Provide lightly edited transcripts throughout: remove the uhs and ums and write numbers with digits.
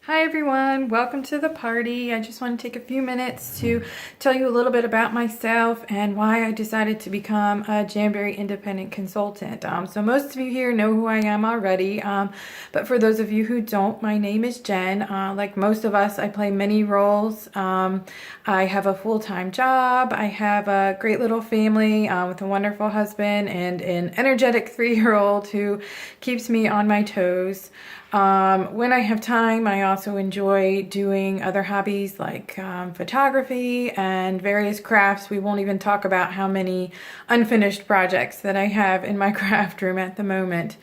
Hi everyone, welcome to the party. I just want to take a few minutes to tell you a little bit about myself and why I decided to become a Jamberry independent consultant. So most of you here know who I am already, but for those of you who don't, my name is Jen. Like most of us, I play many roles. I have a full-time job. I have a great little family with a wonderful husband and an energetic 3-year-old who keeps me on my toes. When I have time, I also enjoy doing other hobbies like photography and various crafts. We won't even talk about how many unfinished projects that I have in my craft room at the moment.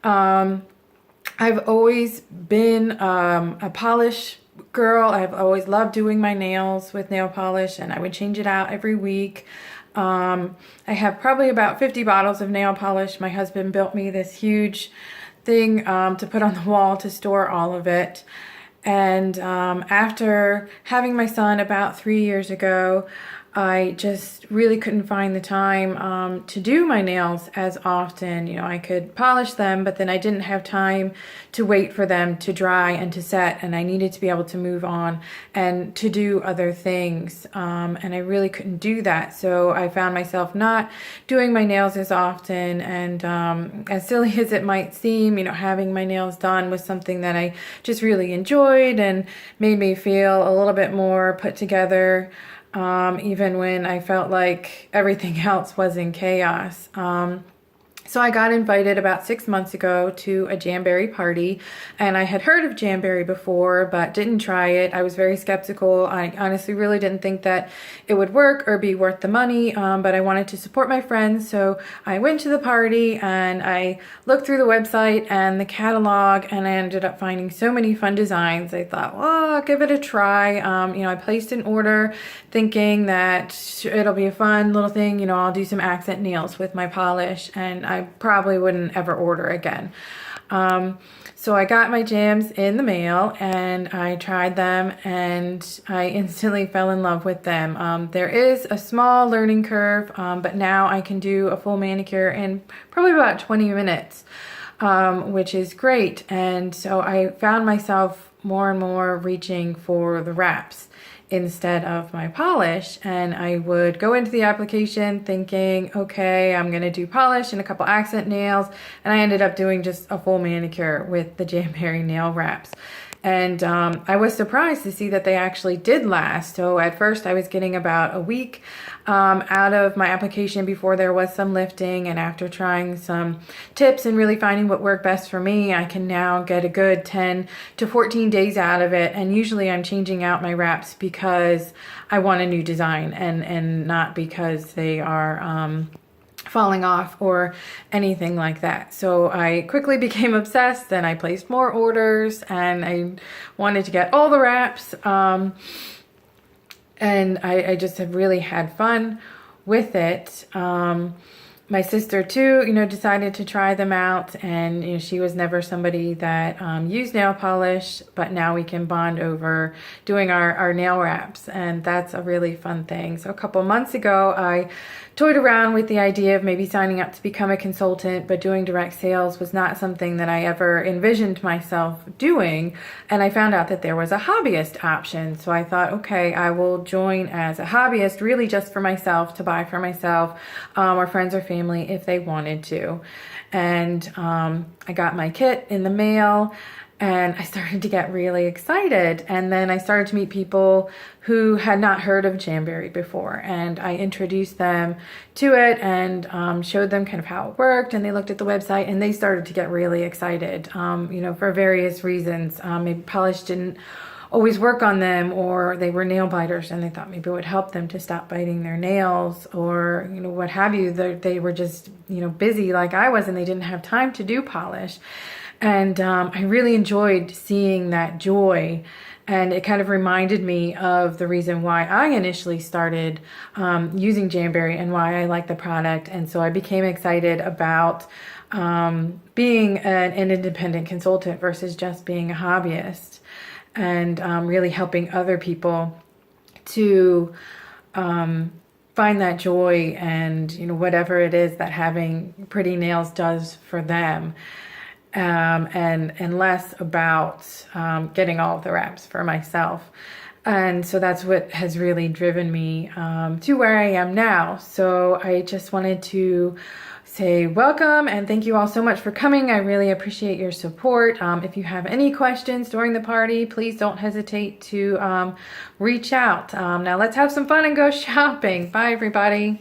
I've always been a polish girl. I've always loved doing my nails with nail polish, and I would change it out every week. I have probably about 50 bottles of nail polish. My husband built me this huge thing to put on the wall to store all of it. And after having my son about 3 years ago, I just really couldn't find the time to do my nails as often. You know, I could polish them, but then I didn't have time to wait for them to dry and to set, and I needed to be able to move on and to do other things. And I really couldn't do that. So I found myself not doing my nails as often. And as silly as it might seem, you know, having my nails done was something that I just really enjoyed and made me feel a little bit more put together. Even when I felt like everything else was in chaos. So I got invited about 6 months ago to a Jamberry party, and I had heard of Jamberry before but didn't try it. I was very skeptical. I honestly really didn't think that it would work or be worth the money, but I wanted to support my friends, so I went to the party and I looked through the website and the catalog, and I ended up finding so many fun designs. I thought, well, I'll give it a try. You know, I placed an order thinking that it'll be a fun little thing. You know, I'll do some accent nails with my polish, and I probably wouldn't ever order again. So I got my jams in the mail and I tried them, and I instantly fell in love with them. There is a small learning curve, but now I can do a full manicure in probably about 20 minutes, which is great. And so I found myself more and more reaching for the wraps instead of my polish, and I would go into the application thinking, okay, I'm gonna do polish and a couple accent nails, and I ended up doing just a full manicure with the Jamberry nail wraps. And I was surprised to see that they actually did last. So at first I was getting about a week out of my application before there was some lifting, and after trying some tips and really finding what worked best for me, I can now get a good 10 to 14 days out of it. And usually I'm changing out my wraps because I want a new design and not because they are falling off or anything like that. So I quickly became obsessed, and I placed more orders, and I wanted to get all the wraps. And I just have really had fun with it. My sister too, you know, decided to try them out, and you know, she was never somebody that used nail polish, but now we can bond over doing our nail wraps, and that's a really fun thing. So a couple months ago, I toyed around with the idea of maybe signing up to become a consultant, but doing direct sales was not something that I ever envisioned myself doing, and I found out that there was a hobbyist option. So I thought, okay, I will join as a hobbyist, really just for myself, to buy for myself or friends or family if they wanted to. And I got my kit in the mail, and I started to get really excited. And then I started to meet people who had not heard of Jamberry before, and I introduced them to it and showed them kind of how it worked, and they looked at the website and they started to get really excited, you know, for various reasons. Maybe polish didn't always work on them, or they were nail biters and they thought maybe it would help them to stop biting their nails, or you know, what have you. They were just, you know, busy like I was, and they didn't have time to do polish. And I really enjoyed seeing that joy, and it kind of reminded me of the reason why I initially started using Jamberry and why I like the product. And so I became excited about being an independent consultant versus just being a hobbyist, and really helping other people to find that joy and, you know, whatever it is that having pretty nails does for them. and less about getting all of the wraps for myself. And so that's what has really driven me to where I am now. So I just wanted to say welcome and thank you all so much for coming. I really appreciate your support. If you have any questions during the party, please don't hesitate to reach out. Now let's have some fun and go shopping. Bye, everybody.